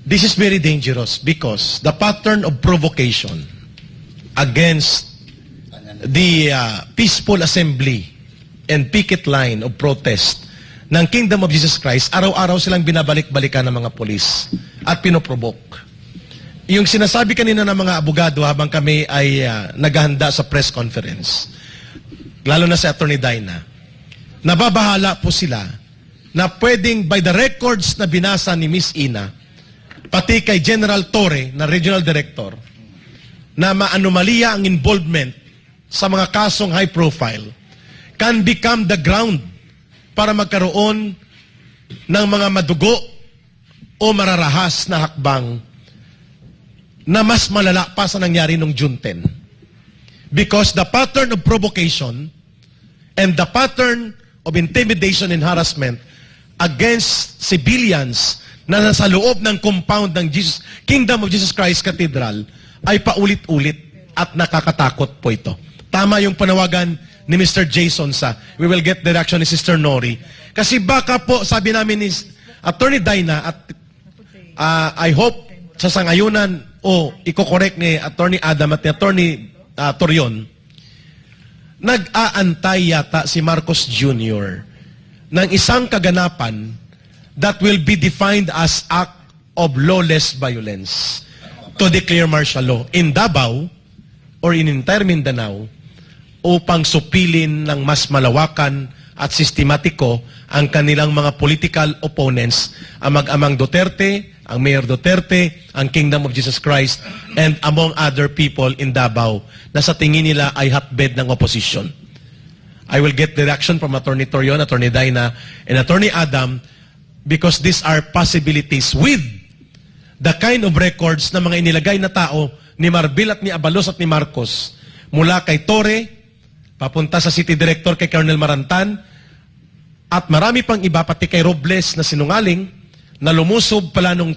This is very dangerous because the pattern of provocation against the peaceful assembly and picket line of protest ng Kingdom of Jesus Christ, araw-araw silang binabalik-balikan ng mga polis at pinoprovoke. Yung sinasabi kanina ng mga abogado habang kami ay naghahanda sa press conference, lalo na si Attorney Dina, nababahala po sila na pwedeng by the records na binasa ni Miss Ina, pati kay General Torre na Regional Director, na maanomalya ang involvement sa mga kasong high profile, can become the ground para magkaroon ng mga madugo o mararahas na hakbang na mas malala pa sa nangyari noong June 10. Because the pattern of provocation and the pattern of intimidation and harassment against civilians na nasa loob ng compound ng Kingdom of Jesus Christ Cathedral ay paulit-ulit at nakakatakot po ito. Tama yung panawagan ni Mr. Jason sa we will get the reaction ni Sister Nori. Kasi baka po, sabi namin ni Attorney Dina at I hope sa sangayunan o iko-correct ni Attorney Adam at ni Attorney Torion, nag-aantay yata si Marcos Jr. ng isang kaganapan that will be defined as act of lawless violence to declare martial law in Davao or in entire Mindanao upang supilin ng mas malawakan at sistematiko ang kanilang mga political opponents, ang mag-amang Duterte, ang Mayor Duterte, ang Kingdom of Jesus Christ, and among other people in Davao na sa tingin nila ay hotbed ng opposition. I will get the reaction from Attorney Torion, Attorney Dina, and Attorney Adam because these are possibilities with the kind of records na mga inilagay na tao ni Marbil at ni Abalos at ni Marcos mula kay Torre, papunta sa City Director kay Colonel Marantan, at marami pang iba pati kay Robles na sinungaling na lumusob pala nung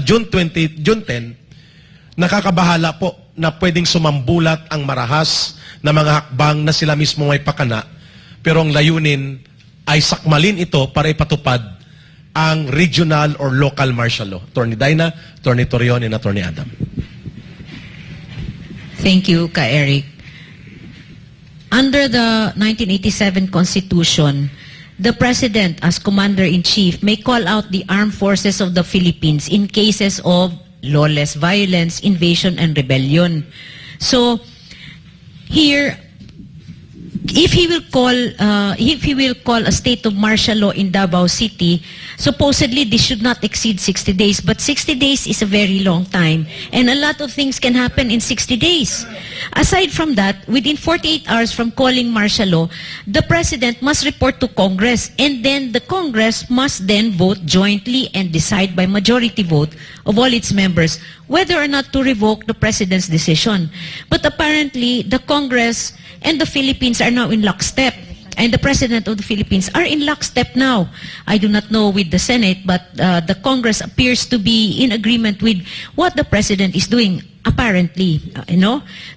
June 10, nakakabahala po na pwedeng sumambulat ang marahas na mga hakbang na sila mismo may pakana, pero ang layunin ay sakmalin ito para ipatupad ang regional or local martial law. Attorney Dina, Attorney Torion, and Attorney Adam. Thank you, Ka-Eric. Under the 1987 Constitution, the President, as Commander-in-Chief, may call out the armed forces of the Philippines in cases of lawless violence, invasion, and rebellion. So, here, if he will call a state of martial law in Davao City, supposedly this should not exceed 60 days. But 60 days is a very long time, and a lot of things can happen in 60 days. Aside from that, within 48 hours from calling martial law, the President must report to Congress, and then the Congress must then vote jointly and decide by majority vote of all its members whether or not to revoke the President's decision. But apparently, the Congress and the Philippines are now in lockstep. And the President of the Philippines are in lockstep now. I do not know with the Senate, but the Congress appears to be in agreement with what the President is doing, apparently.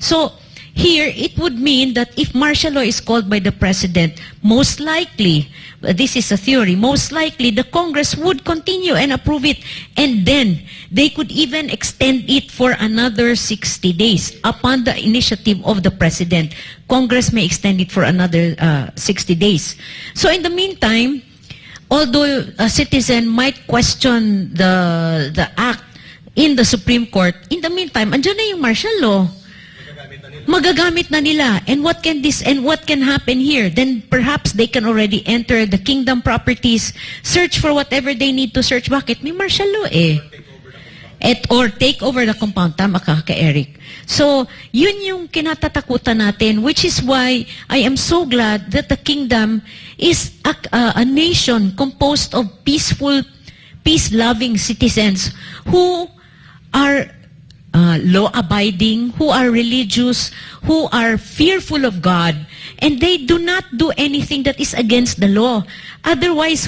So, here, it would mean that if martial law is called by the President, most likely, this is a theory, most likely the Congress would continue and approve it, and then they could even extend it for another 60 days. Upon the initiative of the President, Congress may extend it for another 60 days. So in the meantime, although a citizen might question the act in the Supreme Court, in the meantime, andyan na yung martial law. Magagamit na nila. And what can happen here? Then perhaps they can already enter the kingdom properties, search for whatever they need to search. Bakit? May martial law eh. Or take over the compound. Tama ka, Eric. So, yun yung kinatatakutan natin, which is why I am so glad that the kingdom is a nation composed of peaceful, peace-loving citizens who are law-abiding, who are religious, who are fearful of God, and they do not do anything that is against the law. Otherwise,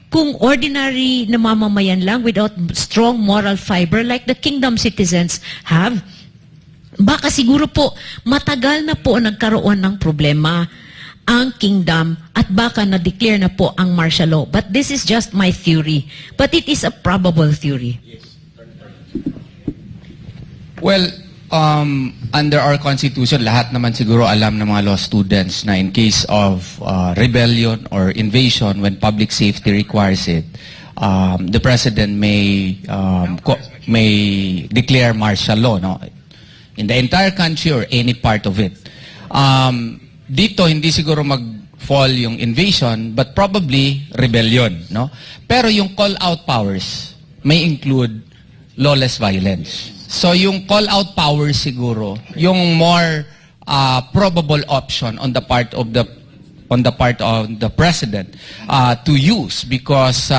kung ordinary na mamamayan lang without strong moral fiber like the kingdom citizens have, baka siguro po matagal na po nagkaroon ng problema ang kingdom at baka na-declare na po ang martial law. But this is just my theory. But it is a probable theory. Yes. Well, under our constitution, lahat naman siguro alam ng mga law students na in case of rebellion or invasion, when public safety requires it, the president may declare martial law, no, in the entire country or any part of it. Dito hindi siguro mag-fall yung invasion, but probably rebellion, no. Pero yung call-out powers may include lawless violence. So yung call-out powers siguro, yung more probable option on the part of the president to use, because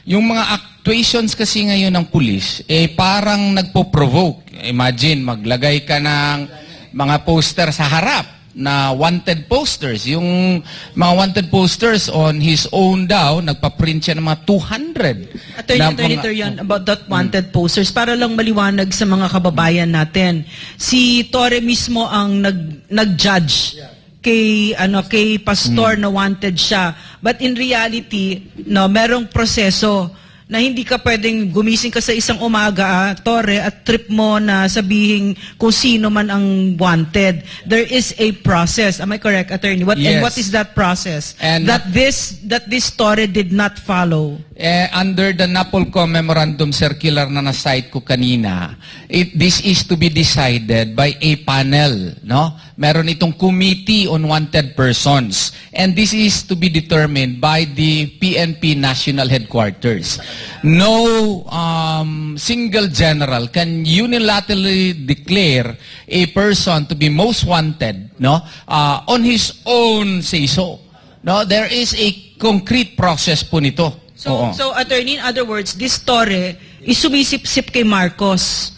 yung mga actuations kasi ngayon ng police parang nagpo-provoke. Imagine maglagay ka ng mga poster sa harap na wanted posters. Yung mga wanted posters on his own daw, nagpa-print siya ng mga 200. Attorney Torian, about that wanted posters, para lang maliwanag sa mga kababayan natin. Si Torre mismo ang nag-judge kay pastor na wanted siya. But in reality, no, merong proseso na hindi ka pwedeng gumising ka sa isang umaga, Torre, at trip mo na sabihin kung sino man ang wanted. There is a process. Am I correct, Attorney? And Yes. what is that process? And that this Torre did not follow. Under the NAPOLCOM Memorandum Circular na na-cite ko kanina, this is to be decided by a panel, no? Meron itong Committee on Wanted Persons, and this is to be determined by the PNP National Headquarters. No single general can unilaterally declare a person to be most wanted, no, on his own say-so. No, there is a concrete process po nito. Oo. So, Attorney, in other words, this Torre is sumisip-sip kay Marcos.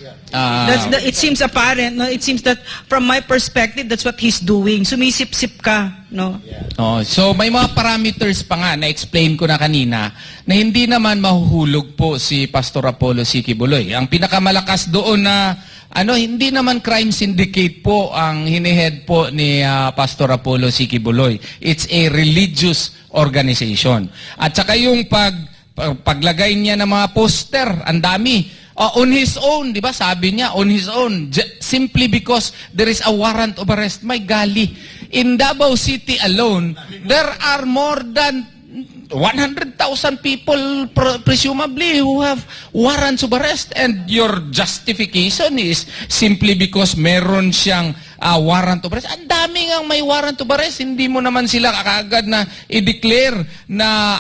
It seems apparent, no? It seems that from my perspective, that's what he's doing. Sumisip-sip ka, no? Oh, so may mga parameters pa nga na explain ko na kanina na hindi naman mahuhulog po si Pastor Apollo C. Quiboloy. Ang pinakamalakas doon na hindi naman crime syndicate po ang hinihead po ni Pastor Apollo C. Quiboloy. It's a religious organization. At saka yung paglagay niya ng mga poster, ang dami. On his own, di ba? Sabi niya, on his own. Simply because there is a warrant of arrest. My golly. In Davao City alone, there are more than 100,000 people presumably who have warrants of arrest, and your justification is simply because meron siyang warrant of arrest. Ang dami ngang may warrant of arrest, hindi mo naman sila kaagad na i-declare na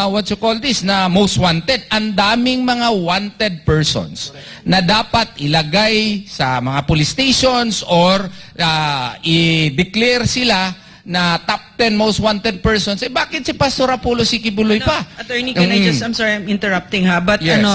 what you call this, na most wanted. Ang daming mga wanted persons na dapat ilagay sa mga police stations or i-declare sila na top 10 most wanted persons. Bakit si Pastor Apollo C. Quiboloy pa? Attorney, can I just, I'm sorry, I'm interrupting ha, but Yes.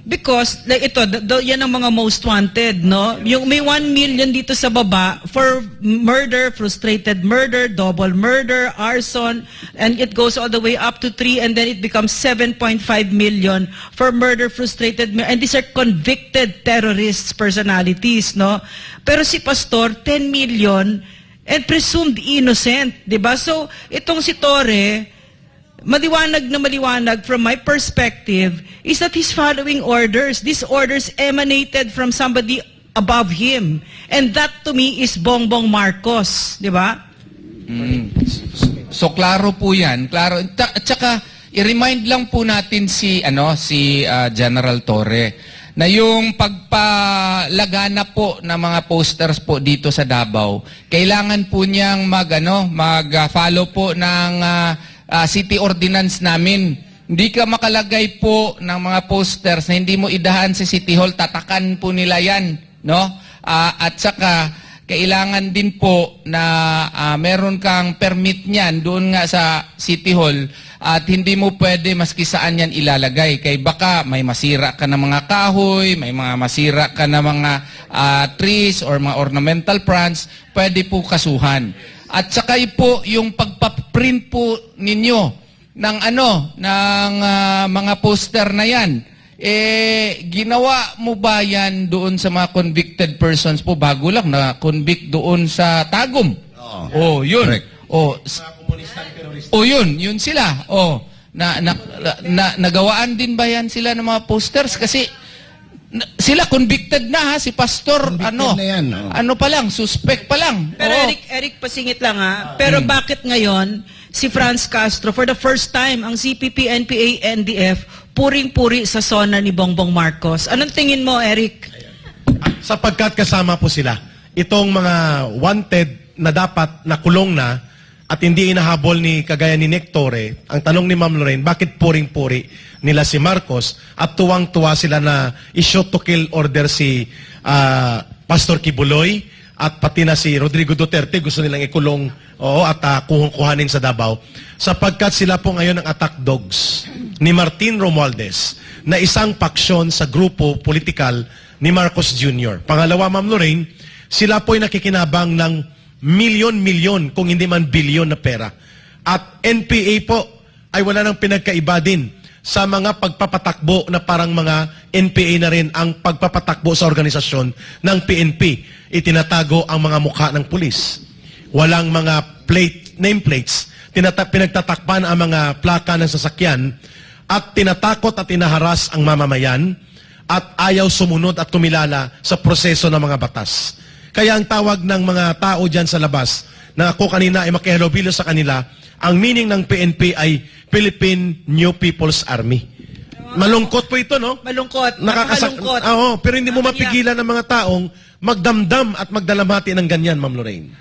because like ito, yan ang mga most wanted, no? Yung may 1 million dito sa baba for murder, frustrated murder, double murder, arson, and it goes all the way up to 3, and then it becomes 7.5 million for murder, frustrated murder, and these are convicted terrorists personalities, no? Pero si Pastor, 10 million and presumed innocent, di ba? So, itong si Torre, maliwanag from my perspective, is that he's following orders. These orders emanated from somebody above him. And that to me is Bongbong Marcos, di ba? So, klaro po yan. Klaro. At saka, i-remind lang po natin si General Torre na yung pagpalagana po ng mga posters po dito sa Davao, kailangan po niyang mag-follow po ng city ordinance namin. Hindi ka makalagay po ng mga posters na hindi mo idahan sa City Hall, tatakan po nila yan, no? At saka kailangan din po na meron kang permit niyan doon nga sa City Hall, at hindi mo pwede maski saan yan ilalagay. Kaya baka may masira ka ng mga kahoy, may mga masira ka ng mga trees or mga ornamental plants, pwede po kasuhan. At saka po yung pagpaprint po ninyo ng mga poster na yan, ginawa mo ba yan doon sa mga convicted persons po? Bago lang na convict doon sa Tagum. Yun. Correct. Yun sila. Nagawaan din ba yan sila ng mga posters? Kasi Sila convicted na ha, si Pastor, Convicted na yan, oh. ano pa lang, suspect pa lang. Pero Oo. Eric, pasingit lang ha. Pero bakit ngayon, si Franz Castro, for the first time, ang CPP, NPA, NDF, puring-puri sa sona ni Bongbong Marcos. Anong tingin mo, Eric? Sapagkat kasama po sila. Itong mga wanted na dapat nakulong na at hindi inahabol ni kagaya ni Nectore, ang tanong ni Ma'am Lorraine, bakit puring-puri nila si Marcos at tuwang-tuwa sila na i-shoot to kill order si Pastor Kibuloy at pati na si Rodrigo Duterte gusto nilang ikulong at kuhanin sa Davao sapagkat sila po ngayon ang attack dogs ni Martin Romualdez na isang paksyon sa grupo politikal ni Marcos Jr. Pangalawa, Ma'am Lorraine, sila po'y nakikinabang ng milyon-milyon kung hindi man bilyon na pera. At NPA po ay wala nang pinagkaiba din sa mga pagpapatakbo na parang mga NPA na rin ang pagpapatakbo sa organisasyon ng PNP. Itinatago ang mga mukha ng pulis. Walang mga nameplates. Pinagtatakpan ang mga plaka ng sasakyan at tinatakot at inaharas ang mamamayan at ayaw sumunod at tumilala sa proseso ng mga batas. Kaya ang tawag ng mga tao dyan sa labas na ako kanina ay makihalubilo sa kanila, ang meaning ng PNP ay Philippine New People's Army. Malungkot po ito, no? Malungkot. Nakakalungkot. Oo, pero hindi mo mapigilan ng mga taong magdamdam at magdalamhati ng ganyan, Ma'am Lorraine.